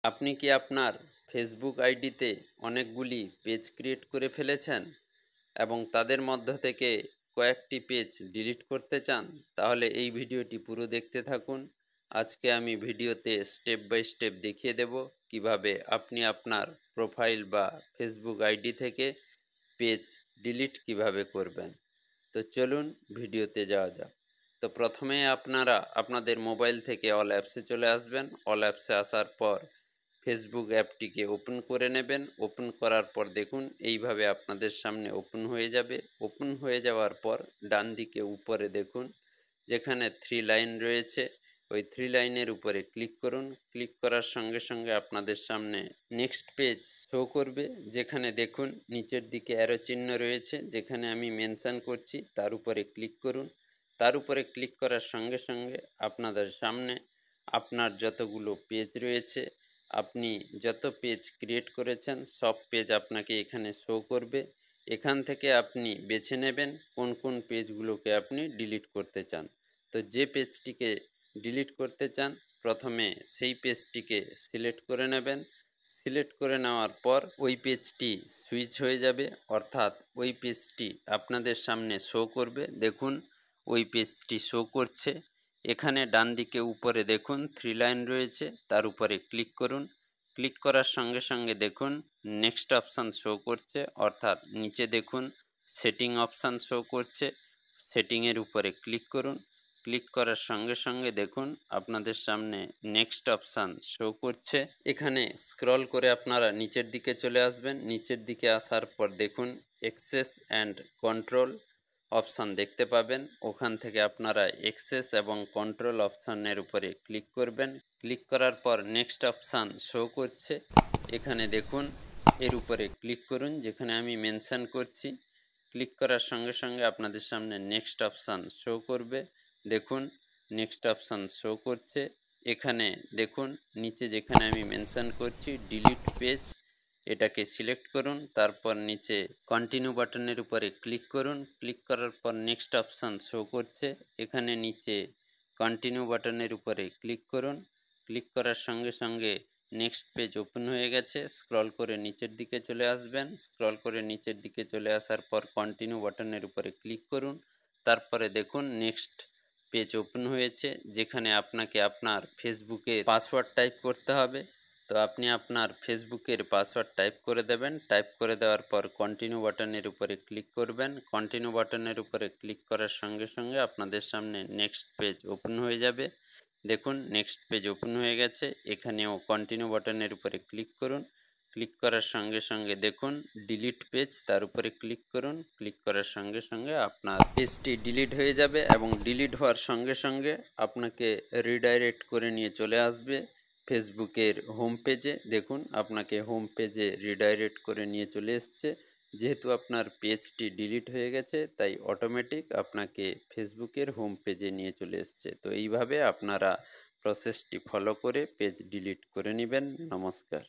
আপনি কি আপনার ফেসবুক আইডিতে অনেকগুলি পেজ ক্রিয়েট করে ফেলেছেন এবং তাদের মধ্য থেকে কয়েকটি পেজ ডিলিট করতে চান? তাহলে এই ভিডিওটি পুরো দেখতে থাকুন। আজকে আমি ভিডিওতে স্টেপ বাই স্টেপ দেখিয়ে দেব কিভাবে আপনি আপনার প্রোফাইল বা ফেসবুক আইডি থেকে পেজ ডিলিট কিভাবে করবেন। তো চলুন ভিডিওতে যাওয়া যাক। তো প্রথমে আপনারা আপনাদের মোবাইল থেকে অল অ্যাপসে চলে আসবেন। অল অ্যাপসে আসার পর ফেসবুক অ্যাপটিকে ওপেন করে নেবেন। ওপেন করার পর দেখুন এইভাবে আপনাদের সামনে ওপেন হয়ে যাবে। ওপেন হয়ে যাওয়ার পর ডান দিকে উপরে দেখুন যেখানে থ্রি লাইন রয়েছে, ওই থ্রি লাইনের উপরে ক্লিক করুন। ক্লিক করার সঙ্গে সঙ্গে আপনাদের সামনে নেক্সট পেজ শো করবে, যেখানে দেখুন নিচের দিকে অ্যারো চিহ্ন রয়েছে, যেখানে আমি মেনশন করছি তার উপরে ক্লিক করুন। তার উপরে ক্লিক করার সঙ্গে সঙ্গে আপনাদের সামনে আপনার যতগুলো পেজ রয়েছে, আপনি যত পেজ ক্রিয়েট করেছেন সব পেজ আপনাকে এখানে শো করবে। এখান থেকে আপনি বেছে নেবেন কোন কোন পেজগুলোকে আপনি ডিলিট করতে চান। তো যে পেজটিকে ডিলিট করতে চান প্রথমে সেই পেজটিকে সিলেক্ট করে নেবেন। সিলেক্ট করে নেওয়ার পর ওই পেজটি সুইচ হয়ে যাবে, অর্থাৎ ওই পেজটি আপনাদের সামনে শো করবে। দেখুন ওই পেজটি শো করছে। এখানে ডান দিকে উপরে দেখুন থ্রি লাইন রয়েছে, তার উপরে ক্লিক করুন। ক্লিক করার সঙ্গে সঙ্গে দেখুন নেক্সট অপশান শো করছে, অর্থাৎ নিচে দেখুন সেটিং অপশান শো করছে। সেটিংয়ের উপরে ক্লিক করুন। ক্লিক করার সঙ্গে সঙ্গে দেখুন আপনাদের সামনে নেক্সট অপশান শো করছে। এখানে স্ক্রল করে আপনারা নিচের দিকে চলে আসবেন। নিচের দিকে আসার পর দেখুন অ্যাক্সেস অ্যান্ড কন্ট্রোল অপশান দেখতে পাবেন। ওখান থেকে আপনারা অ্যাক্সেস এবং কন্ট্রোল অপশানের উপরে ক্লিক করবেন। ক্লিক করার পর নেক্সট অপশান শো করছে। এখানে দেখুন এর উপরে ক্লিক করুন, যেখানে আমি মেনশন করছি। ক্লিক করার সঙ্গে সঙ্গে আপনাদের সামনে নেক্সট অপশান শো করবে। দেখুন নেক্সট অপশান শো করছে। এখানে দেখুন নিচে যেখানে আমি মেনশন করছি ডিলিট পেজ, এটাকে সিলেক্ট করুন। তারপর নিচে কন্টিনিউ বাটনের উপরে ক্লিক করুন। ক্লিক করার পর নেক্সট অপশান শো করছে। এখানে নিচে কন্টিনিউ বাটনের উপরে ক্লিক করুন। ক্লিক করার সঙ্গে সঙ্গে নেক্সট পেজ ওপেন হয়ে গেছে। স্ক্রল করে নিচের দিকে চলে আসবেন। স্ক্রল করে নিচের দিকে চলে আসার পর কন্টিনিউ বাটনের উপরে ক্লিক করুন। তারপরে দেখুন নেক্সট পেজ ওপেন হয়েছে, যেখানে আপনাকে আপনার ফেসবুকের পাসওয়ার্ড টাইপ করতে হবে। তো আপনি আপনার ফেসবুকের পাসওয়ার্ড টাইপ করে দেবেন। টাইপ করে দেওয়ার পর কন্টিনিউ বাটনের উপরে ক্লিক করবেন। কন্টিনিউ বাটনের উপরে ক্লিক করার সঙ্গে সঙ্গে আপনাদের সামনে নেক্সট পেজ ওপেন হয়ে যাবে। দেখুন নেক্সট পেজ ওপেন হয়ে গেছে। এখানেও কন্টিনিউ বাটনের উপরে ক্লিক করুন। ক্লিক করার সঙ্গে সঙ্গে দেখুন ডিলিট পেজ, তার উপরে ক্লিক করুন। ক্লিক করার সঙ্গে সঙ্গে আপনার পেজটি ডিলিট হয়ে যাবে এবং ডিলিট হওয়ার সঙ্গে সঙ্গে আপনাকে রিডাইরেক্ট করে নিয়ে চলে আসবে ফেসবুকের হোম পেজে। দেখুন আপনাকে হোম পেজে রিডাইরেক্ট করে নিয়ে চলে এসছে। যেহেতু আপনার পেজটি ডিলিট হয়ে গেছে তাই অটোমেটিক আপনাকে ফেসবুকের হোম পেজে নিয়ে চলে এসছে। তো এইভাবে আপনারা প্রসেসটি ফলো করে পেজ ডিলিট করে নেবেন। নমস্কার।